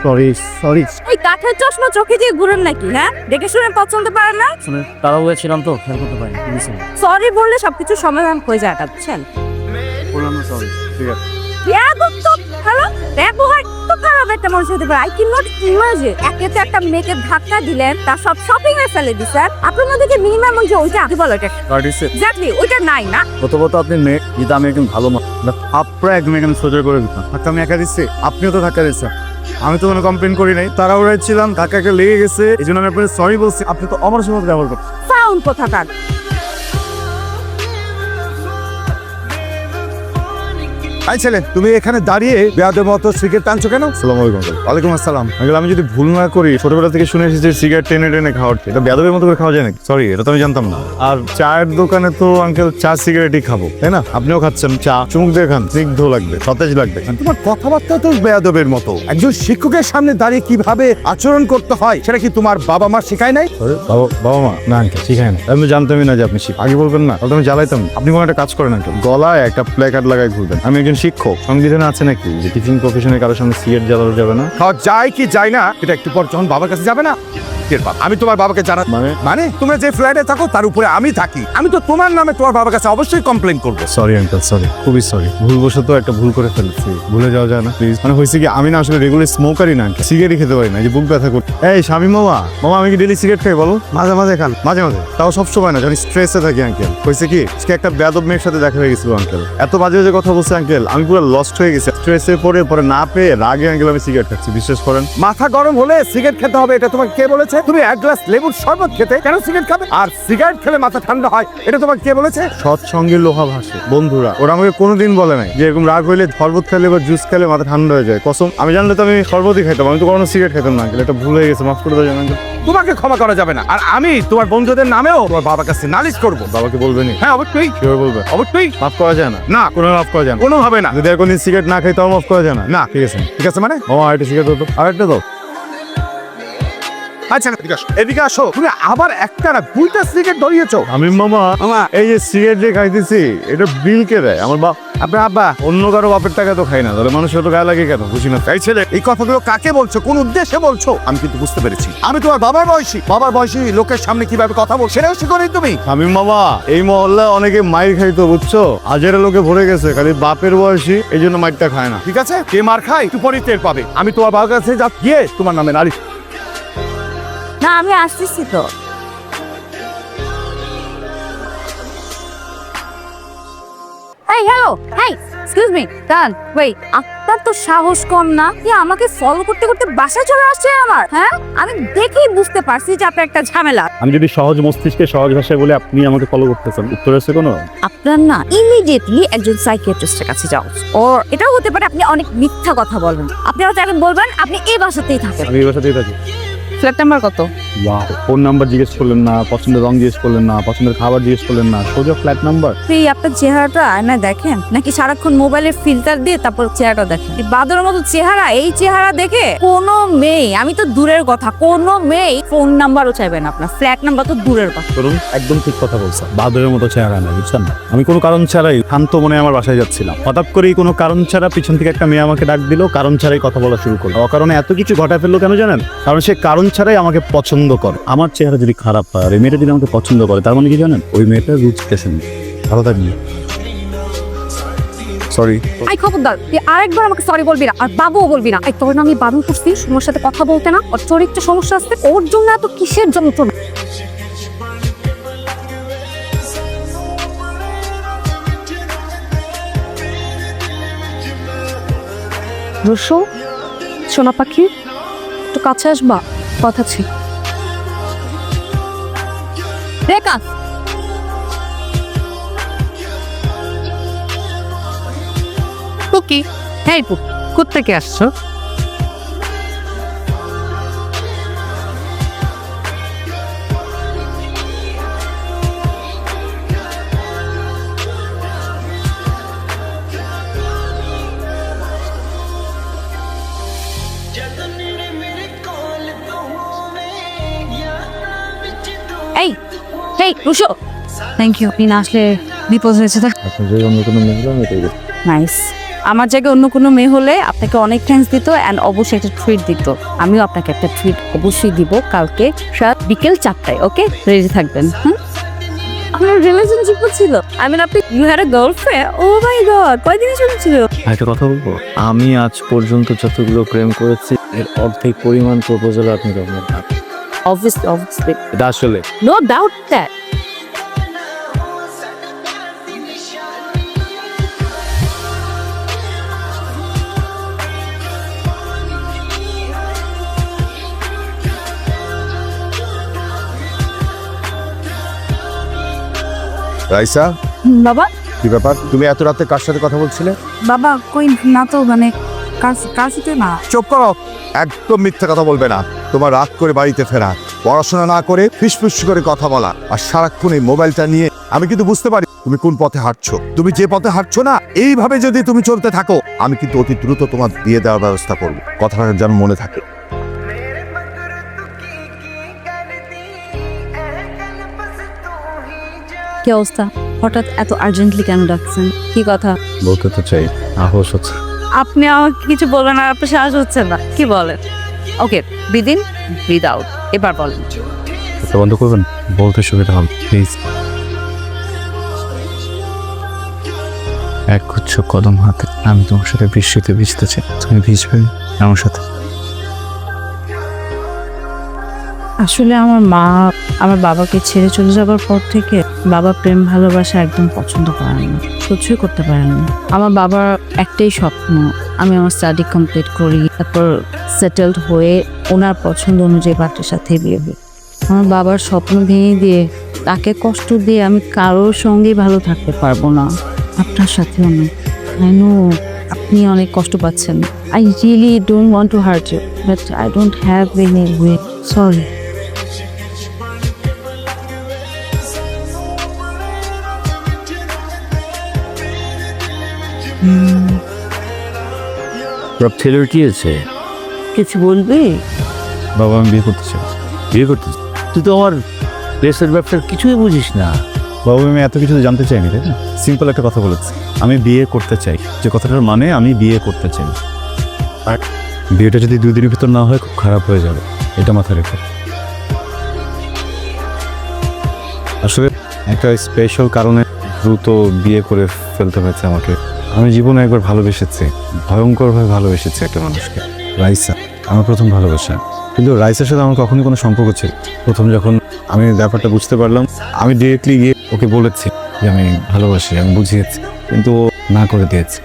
Sorry ওই কাঠের চশমা চোখে দিয়ে ঘুরেন নাকি? হ্যাঁ, দেখে শুনে পছন্দ পারেন না? শুনে তারা হয়েছিলাম তো খেয়াল করতে পারিনি। সরি বললে সবকিছু সমাধান হয়ে যায়, বুঝছেন? বললাম না সরি, ঠিক আছে। হ্যালো, ব্যবহার তো খারাপ একটা মানুষ হতে পারে। I can not imagine. একে তো একটা মেয়েকে ধাক্কা দিলেন, তার সব শপিং এ ফেলে দিছেন। আপনার মধ্যে যে মিনিমাম ওই যে ওইটা কি বলো এটা? এক্স্যাক্টলি ওইটা নাই না। প্রথমত আপনি মেয়ে, যেটা আমি একদম ভালো মানুষ, আপনারা একদম এখানে সোজা করে দিতাম। ধাক্কা আমি একা দিচ্ছি, আপনিও তো ধাক্কা দিচ্ছেন। আমি তো কোনো কমপ্লেন করি নাই, তারা ওরাই ছিলাম, ধাক্কাকে লেগে গেছে, এই জন্য আমি আপনাকে সরি বলছি। আপনি তো আমার সময় ব্যবহার করছেন। সাউন্ড কোথাকার। আই ছেলে, তুমি এখানে দাঁড়িয়ে বেয়াদের মতো সিগারেট টানছো কেন? আসসালামু আলাইকুম। ওয়ালাইকুম আসসালাম। আমি যদি ভুল না করি, ছোটবেলা থেকে শুনে এসেছি সিগারেট টেনে টেনে খাওয়ার, এটা বেয়াদবের মতো করে খাওয়া যায় নাকি? সরি, এটা তো আমি জানতাম না। আর চায়ের দোকানে তো আঙ্কেল চা সিগারেটই খাবো, তাই না? আপনিও খাচ্ছেন চা, চুমুক দিয়ে খান, স্নিগ্ধ লাগবে, সতেজ লাগবে। তোমার কথাবার্তা তো বেয়াদবের মতো। একজন শিক্ষকের সামনে দাঁড়িয়ে কিভাবে আচরণ করতে হয় সেটা কি তোমার বাবা মা শেখায় নাই? বাবা মা না আঙ্কেল শিখায় না। আমি জানতামই না যে আপনি আগে বলবেন না, তাহলে আমি জ্বালাইতাম। আপনি কোনো একটা কাজ করেন আঙ্কেল, গলায় একটা প্ল্যাকার্ড লাগাই ঘুরবেন, আমি একজন শিক্ষক। সংবিধানে আছে নাকি যে টিচিং প্রফেশনে কারোর সামনে সিগারেট জ্বালানো যাবে না? খাওয়া যায় কি যায় না এটা একটু পর যখন বাবার কাছে যাবে না, আমি তোমার বাবাকে জানা মানে তোমরা যে ফ্ল্যাটে থাকো তার উপরে আমি থাকি, আমি তো তোমার নামে তোমার বাবার কাছে অবশ্যই কমপ্লেন করবো। সরি আঙ্কেল, সরি, খুবই সরি। ভুলবশত একটা ভুল করে ফেলেছি, ভুলে যাওয়া যায় না প্লিজ। মানে হয়েছে কি, আমি না আসলে রেগুলার স্মোকারই না, সিগারেটই খেতে পারি না, যে বুক ব্যথা করি। এই স্বামী মামা, আমি কি ডেলি সিগারেট খাই বলো? মাঝে মাঝে খান, মাঝে মাঝে, তাও সব সময় না, যখন স্ট্রেসে থাকি আঙ্কেল। হয়েছে কি, আজকে একটা বেয়াদব মেয়ের সাথে দেখা হয়ে গেছিল আঙ্কেল। এত বাজে বাজে কথা বলছে আঙ্কেল, আমি পুরো লস্ট হয়ে গেছি। স্ট্রেসে পরে না পেয়ে রাগে আঙ্কেল আমি সিগারেট খাচ্ছি, বিশ্বাস করেন। মাথা গরম হলে সিগারেট খেতে হবে এটা তোমাকে কে বলেছে? তুমি এক গ্লাস লেবুর শরবত খেতে কেন সিগারেট খাবে? আর সিগারেট খেলে মাথা ঠান্ডা হয় এটা তোমাকে কে বলেছে? সৎ সঙ্গে লোহা ভাসে বন্ধুরা, ওরা আমাকে কোনোদিন বলে নাই যে এরকম রাগ হইলে শরবত খেলে বা জুস খেলে মাথা ঠান্ডা হয়ে যায়। কসম, আমি জানলে তো আমি শরবতই খাইতাম, আমি তো কোনো সিগারেট খেতাম না আঙ্কেল। এটা ভুল হয়ে গেছে, মাফ করে দেওয়া যাবে। তোমাকে ক্ষমা করা যাবে না, আর আমি তোমার বন্ধুদের নামেও তোমার বাবার কাছে নালিশ করবো। বাবাকে বলবেনি? হ্যাঁ অবশ্যই, শিওর বলবে? অবশ্যই। মাফ করা যায় না? না, কোনো মাফ করা যায় না, কোনো হবে না। যদি আর কোনদিন সিগারেট না খাই তাও মাফ করা যায় না? না, ঠিক আছে, ঠিক আছে মানে মামা আরেকটা সিগারেট দাও তো, আরেকটা দাও। আচ্ছা এদিকে আসো। তুমি আবার একটা না দুইটা সিগারেট ধরিয়েছো। আমি মামা এই যে সিগারেট যে খাইতেছি, এটা বিল কে দেয়? আমার বাপ। আপনার আব্বা। অন্য কারো বাপের টাকা তো খাই না, তাহলে মানুষের তো গায়ে লাগে কেন? বুঝি না। এই ছেলে, এই কথাগুলো কাকে বলছো, কোন উদ্দেশ্যে বলছো? আমি কিন্তু বুঝতে পেরেছি। আমি তোমার বাবার বয়সী লোকের সামনে কিভাবে কথা বল সেটাও শিখোনি তুমি। আমি মামা এই মহল্লায় অনেকে মাইর খাইতো, বুঝছো? হাজারে লোকে ভরে গেছে, খালি বাপের বয়সী এই জন্য মাইরটা খায় না। ঠিক আছে, কে মার খায় একটু পরে টের পাবে। আমি তোমার বাবার কাছে গিয়ে তোমার নামে নালিশ। না, আমি আসতেছি তো। এই হ্যালো, হেই এক্সকিউজ মি, দাঁড়ান, ওয়েট। আপনার তো সাহস কম না, কি আমাকে ফলো করতে করতে বাসায় চলে আসছে আমার? হ্যাঁ, আমি দেখেই বুঝতে পারছি যে আপনার একটা ঝামেলা। আমি যদি সহজ মস্তিষ্কে সহজ ভাষায় বলে আপনি আমাকে ফলো করতেছেন, উত্তর আছে কোনো? আপনার না ইমিডিয়েটলি একজন সাইকিয়াট্রিস্টের কাছে যাও। ওর এটাও হতে পারে আপনি অনেক মিথ্যা কথা বলবেন। আপনি হয়তো এখন বলবেন আপনি এই বাসাতেই থাকেন। আমি এই বাসাতেই থাকি। ফ্ল্যাট নাম্বার কত? ফোন নাম্বার জিজ্ঞেস করলেন না, পছন্দের রং জিজ্ঞেস করলেন না, পছন্দের খাবার জিজ্ঞেস করলেন না, সোজা ফ্ল্যাট নাম্বার। এই আপনার চেহারাটা আয়নায় দেখেন নাকি সারাক্ষণ মোবাইলের ফিল্টার দিয়ে তারপর চেহারাটা দেখেন? এই বাদরের মতো চেহারা, এই চেহারা দেখে কোনো মেয়ে, আমি তো দূরের কথা, কোনো মেয়ে ফোন নাম্বারও চাইবে না আপনার, ফ্ল্যাট নাম্বার তো দূরের কথা। ধরুন, একদম ঠিক কথা বলছেন। বাদরের মতো চেহারা না, বুঝছেন না? আমি কোনো কারণ ছাড়াই শান্ত মনে আমার বাসায় যাচ্ছিলাম, হঠাৎ করেই কোনো কারণ ছাড়া পিছন থেকে একটা মেয়ে আমাকে ডাক দিল, কারণ ছাড়াই কথা বলা শুরু করলো। অকারণে এত কিছু ঘটায় ফেললো কেন জানেন? কারণ সে কারণ ছাড়াই আমাকে পছন্দ করে। আমার চেহারা যদি খারাপ হয় আর এই মেয়েটা যদি আমাকে পছন্দ করে, তার মানে কি জানেন? ওই মেয়েটা রুচতেছেন। ভালো থাকবেন। সরি। আই খবরদার, তুই আরেকবার আমাকে সরি বলবি না, আর বাবুও বলবি না। এই তোর না আমি বারণ করছি তোমার সাথে কথা বলতে না, ওর চরিত্র সমস্যা আছে, ওর জন্য এত কিসের যন্ত্রণা? রসু, সোনা পাখি, একটু কাছে আসবা, কথা ছিল। রেখা, পুকি, হ্যাঁ পুকি, কোত্থেকে আসছো? এই এই রুশো, থ্যাংক ইউ। আপনি না আসলে বিপদ হয়েছে। আপনার যে অন্য কোনো মেয়ে, আমি এটাই নাইস। আমার জায়গায় অন্য কোনো মেয়ে হলে আপনাকে অনেক থ্যাঙ্কস দিত অ্যান্ড অবশ্যই একটা ট্রিট দিত। আমিও আপনাকে একটা ট্রিট অবশ্যই দিব কালকে রাত বিকেল 4টায়। ওকে, রেডি থাকবেন। আপনার রিলেশনশিপ ছিল? আই মিন আপনি you had a girlfriend? Oh my god, কয়দিনের জন্য ছিল? একটা কথা বলবো, আমি আজ পর্যন্ত যতগুলো প্রেম করেছি এর অর্ধেক পরিমাণ প্রপোজাল আপনি কখনো Obviously. এটা আসলে No doubt that. রাইসা, বাবা, কি ব্যাপার? তুমি এত রাতে কার সাথে কথা বলছিলে? বাবা কই না তো, মানে কার সাথে না। চুপ করো, একদম মিথ্যা কথা বলবে না। তোমার রাত করে বাড়িতে ফেরা, পড়াশোনা না করে ফিসফিস করে কথা বলা, আর সারাক্ষণ এই মোবাইলটা নিয়ে, আমি কিন্তু বুঝতে পারি তুমি কোন পথে হাঁটছো। তুমি যে পথে হাঁটছো না, এইভাবে যদি তুমি চলতে থাকো, আমি কিন্তু অতি দ্রুত তোমার বিয়ে দেওয়ার ব্যবস্থা করবো। কথাটা যেন মনে থাকে। কি অবস্থা? হঠাৎ এত আর্জেন্টলি কেন ডাকছেন? কি কথা? বলতে তো চাই, আহস হচ্ছে। আপনি আমাকে কিছু বলেন আর আপনার সাহস হচ্ছে না, কি বলেন? ওকে, বিদিন উইদাউট, এবার বলেন। এটা বন্ধ করবেন, বলতে সুবিধা হবে প্লিজ। এক গুচ্ছ কদম হাতে আমি তোমার সাথে বৃষ্টিতে ভিজতে চাই, তুমি ভিজবে আমার সাথে। আসলে আমার মা আমার বাবাকে ছেড়ে চলে যাবার পর থেকে বাবা প্রেম ভালোবাসা একদম পছন্দ করেন না, সহ্যই করতে পারেন না। আমার বাবার একটাই স্বপ্ন আমি আমার স্টাডি কমপ্লিট করি, তারপর সেটেলড হয়ে ওনার পছন্দ অনুযায়ী পাত্রের সাথে বিয়ে হই। আমার বাবার স্বপ্ন ভেঙে দিয়ে, তাকে কষ্ট দিয়ে আমি কারোর সঙ্গেই ভালো থাকতে পারবো না, আপনার সাথেও না। আই নো আপনি অনেক কষ্ট পাচ্ছেন। I really don't want to hurt you, but I don't have any way, sorry. সব ছেলের কি আছে? কিছু বলবি? বাবা আমি বিয়ে করতে চাই। বিয়ে করতে তুই তো আমার দেশের ব্যবসার কিছুই বুঝিস না। বাবু আমি এত কিছু জানতে চাইনি, তাই না? সিম্পল একটা কথা বলেছি, আমি বিয়ে করতে চাই। যে কথাটার মানে আমি বিয়ে করতে চাই। আর বিয়েটা যদি 2 দিনের ভিতর না হয় খুব খারাপ হয়ে যাবে, এটা মাথায় রেখো। আসলে একটা স্পেশাল কারণে দ্রুত বিয়ে করে ফেলতে হয়েছে আমাকে। আমি জীবনে একবার ভালোবেসেছি, ভয়ঙ্করভাবে ভালোবেসেছি একটা মানুষকে, রাইসা। আমার প্রথম ভালোবাসা। কিন্তু রাইসার সাথে আমার কখনোই কোনো সম্পর্ক ছিল। প্রথম যখন আমি ব্যাপারটা বুঝতে পারলাম, আমি ডিরেক্টলি গিয়ে ওকে বলেছি যে আমি ভালোবাসি, আমি বুঝিয়েছি, কিন্তু ও না করে দিয়েছে।